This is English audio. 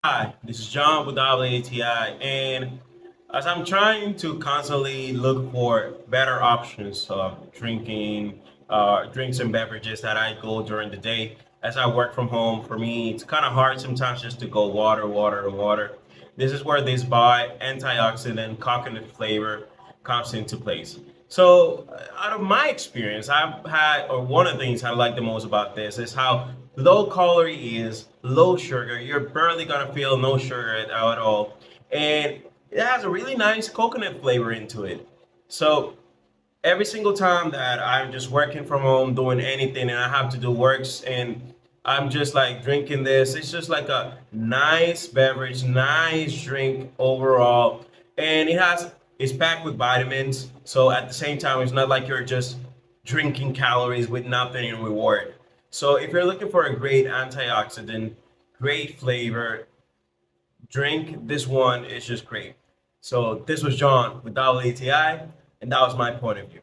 Hi, this is John with ATI, and as I'm trying to constantly look for better options of drinking drinks and beverages that I go during the day, as I work from home, for me, it's kind of hard sometimes just to go water, water, water. This is where this by antioxidant coconut flavor comes into place. So, out of my experience, I've had, or one of the things I like the most about this is how low calorie is, low sugar. You're barely gonna feel no sugar at all, and it has a really nice coconut flavor into it. So every single time that I'm just working from home, doing anything, and I have to do works, and I'm just like drinking this, it's just like a nice beverage, nice drink overall, and it's packed with vitamins. So at the same time, it's not like you're just drinking calories with nothing in reward. So if you're looking for a great antioxidant, great flavor drink, this one is just great. So this was John with ATI, and that was my point of view.